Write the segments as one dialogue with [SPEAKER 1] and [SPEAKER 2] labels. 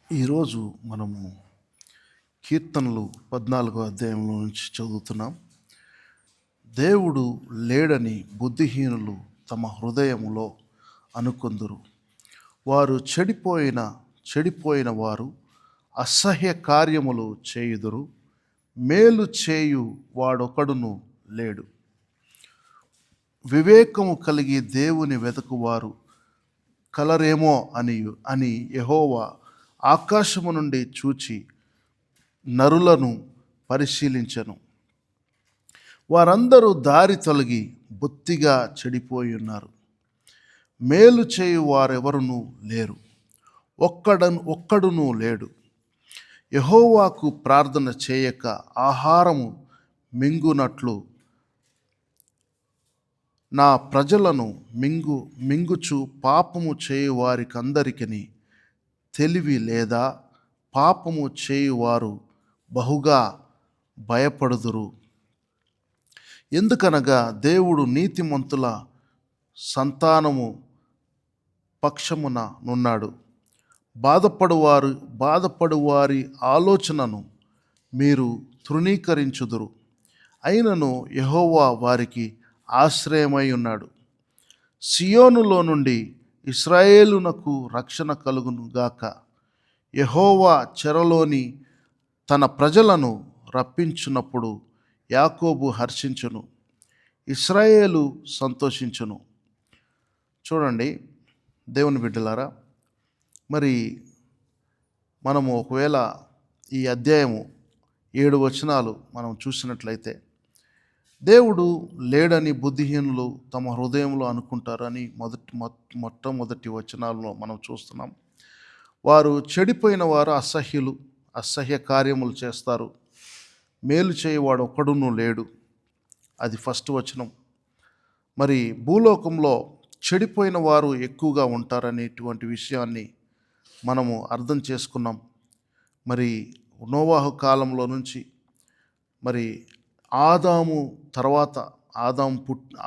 [SPEAKER 1] ఈరోజు మనము కీర్తనలు 14వ అధ్యాయంలో నుంచి చదువుతున్నాం. దేవుడు లేడని బుద్ధిహీనులు తమ హృదయములో అనుకొందురు. వారు చెడిపోయిన వారు అసహ్య కార్యములు చేయుదురు. మేలు చేయు వాడొకడును లేడు. వివేకము కలిగి దేవుని వెతుకువారు కలరేమో అని యెహోవా ఆకాశము నుండి చూచి నరులను పరిశీలించెను. వారందరూ దారి తొలగి బొత్తిగా చెడిపోయి ఉన్నారు. మేలు చేయు వారెవరునూ లేరు, ఒక్కడునూ లేడు. యెహోవాకు ప్రార్థన చేయక ఆహారము మింగునట్లు నా ప్రజలను మింగుచు పాపము చేయు వారికందరికీ తెలివి లేదా? పాపము చేయువారు బహుగా భయపడుదురు. ఎందుకనగా దేవుడు నీతిమంతుల సంతానము పక్షమున నున్నాడు. బాధపడువారి ఆలోచనను మీరు తృణీకరించుదురు. అయినను యెహోవా వారికి ఆశ్రయమై ఉన్నాడు. సియోనులో నుండి ఇశ్రాయేలునకు రక్షణ కలుగును గాక. యెహోవా చెరలోని తన ప్రజలను రప్పించున్నప్పుడు యాకోబు హర్షించును, ఇశ్రాయేలు సంతోషించును. చూడండి దేవుని బిడ్డలారా, మరి మనము ఒకవేళ ఈ అధ్యాయము 7 వచనాలు మనం చూసినట్లయితే, దేవుడు లేడని బుద్ధిహీనులు తమ హృదయంలో అనుకుంటారని మొట్టమొదటి వచనాల్లో మనం చూస్తున్నాం. వారు చెడిపోయిన వారు అసహ్య కార్యములు చేస్తారు. మేలు చేయవాడు ఒక్కడునూ లేడు. అది ఫస్ట్ వచనం. మరి భూలోకంలో చెడిపోయిన వారు ఎక్కువగా ఉంటారనేటువంటి విషయాన్ని మనము అర్థం చేసుకున్నాం. మరి నోవాహు కాలంలో నుంచి మరి ఆదాము తర్వాత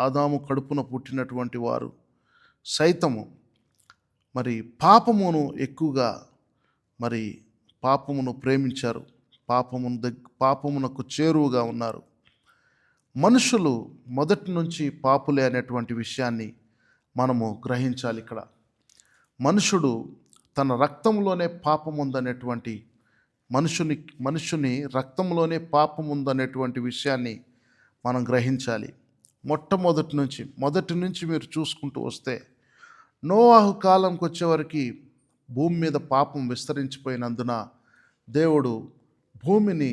[SPEAKER 1] ఆదాము కడుపున పుట్టినటువంటి వారు సైతము మరి పాపమును ప్రేమించారు. పాపమునకు చేరువుగా ఉన్నారు. మనుషులు మొదటి నుంచి పాపులే అనేటువంటి విషయాన్ని మనము గ్రహించాలి. ఇక్కడ మనుషుడు తన రక్తంలోనే పాపం ఉందనేటువంటి మనుషుని రక్తంలోనే పాపం ఉందనేటువంటి విషయాన్ని మనం గ్రహించాలి. మొదటి నుంచి మీరు చూసుకుంటూ వస్తే నోవాహు కాలంకి వచ్చేవరకు భూమి మీద పాపం విస్తరించిపోయినందున దేవుడు భూమిని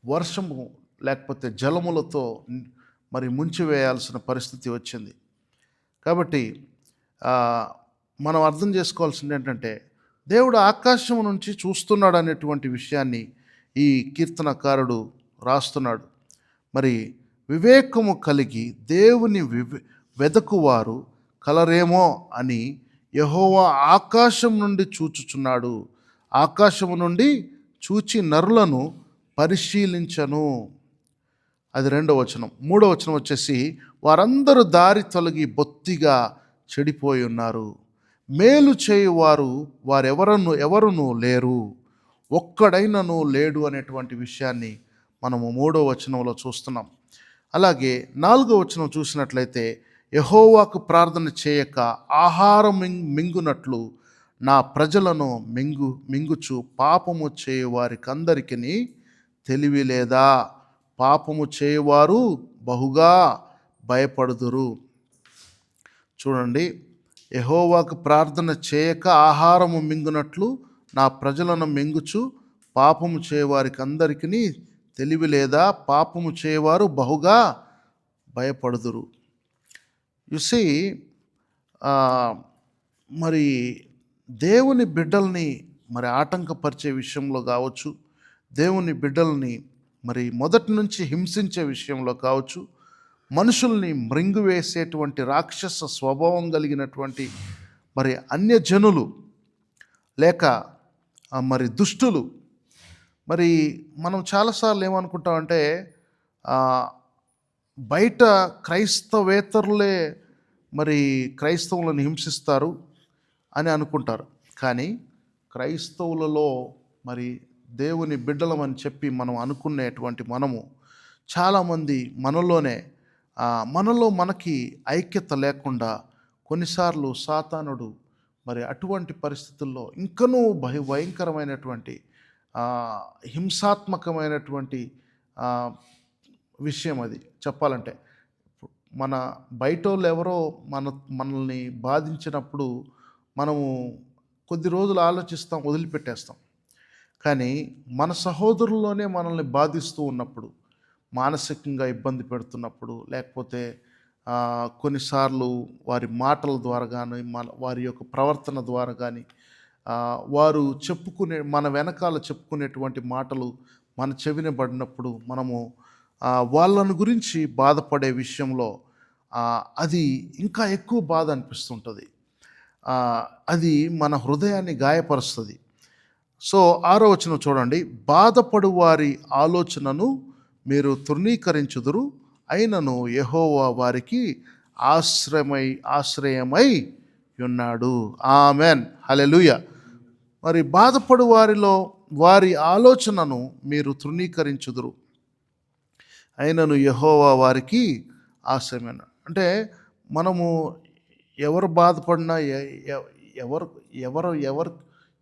[SPEAKER 1] వర్షము లేకపోతే జలములతో మరి ముంచివేయాల్సిన పరిస్థితి వచ్చింది. కాబట్టి మనం అర్థం చేసుకోవాల్సింది ఏంటంటే, దేవుడు ఆకాశం నుంచి చూస్తున్నాడు అనేటువంటి విషయాన్ని ఈ కీర్తనకారుడు రాస్తున్నాడు. మరి వివేకము కలిగి దేవుని వెదకువారు కలరేమో అని యెహోవా ఆకాశం నుండి చూచుచున్నాడు. ఆకాశము నుండి చూచి నరులను పరిశీలించను. అది 2వ వచనం. 3వ వచనం వచ్చేసి, వారందరూ దారి తొలగి బొత్తిగా చెడిపోయి ఉన్నారు. మేలు చేయువారు ఎవరునూ లేరు, ఒక్కడైనను లేడు అనేటువంటి విషయాన్ని మనము 3వ వచనంలో చూస్తున్నాం. అలాగే 4వ వచనం చూసినట్లయితే, యెహోవాకు ప్రార్థన చేయక ఆహారం మింగునట్లు నా ప్రజలను మింగుచు పాపము చేయువారికందరికీ తెలివి లేదా? పాపము చేయువారు బహుగా భయపడుదురు. చూడండి, యెహోవాకు ప్రార్థన చేయక ఆహారము మింగునట్లు నా ప్రజలను మింగుచు పాపము చేయవారికి అందరికీ తెలివి లేదా? పాపము చేయవారు బహుగా భయపడుదురు. యుసి మరి దేవుని బిడ్డల్ని మరి ఆటంకపరిచే విషయంలో కావచ్చు, దేవుని బిడ్డల్ని మరి మొదటి నుంచి హింసించే విషయంలో కావచ్చు, మనుషుల్ని మృంగివేసేటువంటి రాక్షస స్వభావం కలిగినటువంటి మరి అన్యజనులు లేక మరి దుష్టులు, మరి మనం చాలాసార్లు ఏమనుకుంటామంటే బయట క్రైస్తవేతరులే మరి క్రైస్తవులను హింసిస్తారు అని అనుకుంటారు. కానీ క్రైస్తవులలో మరి దేవుని బిడ్డలమని చెప్పి మనం అనుకునేటువంటి మనము చాలామంది మనలో మనకి ఐక్యత లేకుండా కొన్నిసార్లు సాతానుడు మరి అటువంటి పరిస్థితుల్లో ఇంకనూ భయంకరమైనటువంటి ఆ, హింసాత్మకమైనటువంటి ఆ, విషయం అది చెప్పాలంటే. మన బయటోళ్ళు ఎవరో మనల్ని బాధించినప్పుడు మనము కొద్ది రోజులు ఆలోచిస్తాం, వదిలిపెట్టేస్తాం. కానీ మన సహోదరుల్లోనే మనల్ని బాధిస్తూ ఉన్నప్పుడు, మానసికంగా ఇబ్బంది పెడుతున్నప్పుడు, లేకపోతే కొన్నిసార్లు వారి మాటల ద్వారా కానీ వారి యొక్క ప్రవర్తన ద్వారా కానీ వారు మన వెనకాల చెప్పుకునేటువంటి మాటలు మన చెవిన పడినప్పుడు మనము వాళ్ళని గురించి బాధపడే విషయంలో అది ఇంకా ఎక్కువ బాధ అనిపిస్తుంటుంది. అది మన హృదయాన్ని గాయపరుస్తుంది. సో 6వ వచనం చూడండి. బాధపడు వారి ఆలోచనను మీరు తృణీకరించుదురు, అయినను యెహోవా వారికి ఆశ్రయమై ఉన్నాడు. ఆమెన్, హల్లెలూయా. మరి బాధపడు వారి ఆలోచనను మీరు తృణీకరించుదురు, అయినను యెహోవా వారికి ఆశ్రయమైన. అంటే మనము ఎవరు బాధపడినా ఎవరు ఎవరు ఎవరు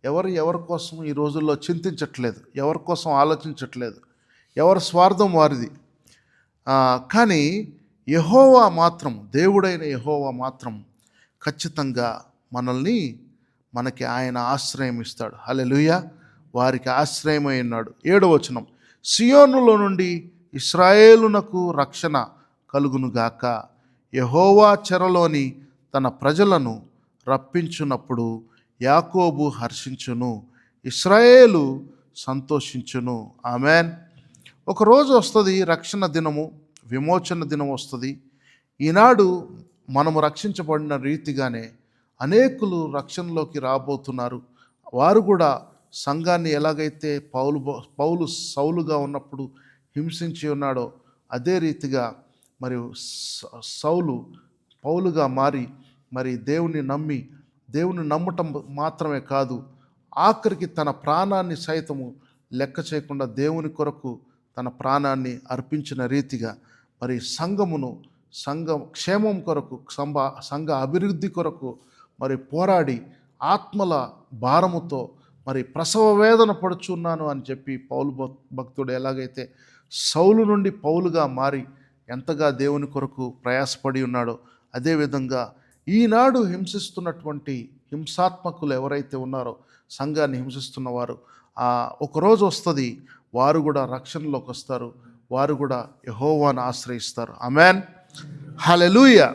[SPEAKER 1] ఎవరు ఎవరి కోసం ఈ రోజుల్లో చింతించట్లేదు, ఎవరి కోసం ఆలోచించట్లేదు, ఎవరి స్వార్థం వారిది. కానీ యెహోవా మాత్రం, దేవుడైన యెహోవా మాత్రం ఖచ్చితంగా మనకి ఆయన ఆశ్రయం ఇస్తాడు. హల్లెలూయా. వారికి ఆశ్రయమై ఉన్నాడు. 7వ వచనం. సియోనులో నుండి ఇశ్రాయేలునకు రక్షణ కలుగునుగాక, యెహోవా చెరలోని తన ప్రజలను రప్పించున్నప్పుడు యాకోబు హర్షించును, ఇశ్రాయేలు సంతోషించును. ఆమెన్. ఒకరోజు వస్తుంది, రక్షణ దినము, విమోచన దినం వస్తుంది. ఈనాడు మనము రక్షించబడిన రీతిగానే అనేకులు రక్షణలోకి రాబోతున్నారు. వారు కూడా సంఘాన్ని ఎలాగైతే పౌలు సౌలుగా ఉన్నప్పుడు హింసించి ఉన్నాడో అదే రీతిగా మరి సౌలు పౌలుగా మారి మరి దేవుని నమ్మటం మాత్రమే కాదు, ఆఖరికి తన ప్రాణాన్ని సైతము లెక్క చేయకుండా దేవుని కొరకు తన ప్రాణాన్ని అర్పించిన రీతిగా మరి సంఘ క్షేమం కొరకు, సంఘ అభివృద్ధి కొరకు మరి పోరాడి ఆత్మల భారముతో మరి ప్రసవ వేదన పడుచున్నాను అని చెప్పి పౌలు భక్తుడు ఎలాగైతే సౌలు నుండి పౌలుగా మారి ఎంతగా దేవుని కొరకు ప్రయాసపడి ఉన్నాడో, అదేవిధంగా ఈనాడు హింసిస్తున్నటువంటి హింసాత్మకులు ఎవరైతే ఉన్నారో, సంఘాన్ని హింసిస్తున్నవారు, ఒకరోజు వస్తుంది, వారు కూడా రక్షణలోకి వస్తారు, వారు కూడా యెహోవాను ఆశ్రయిస్తారు. ఆమెన్, హల్లెలూయా.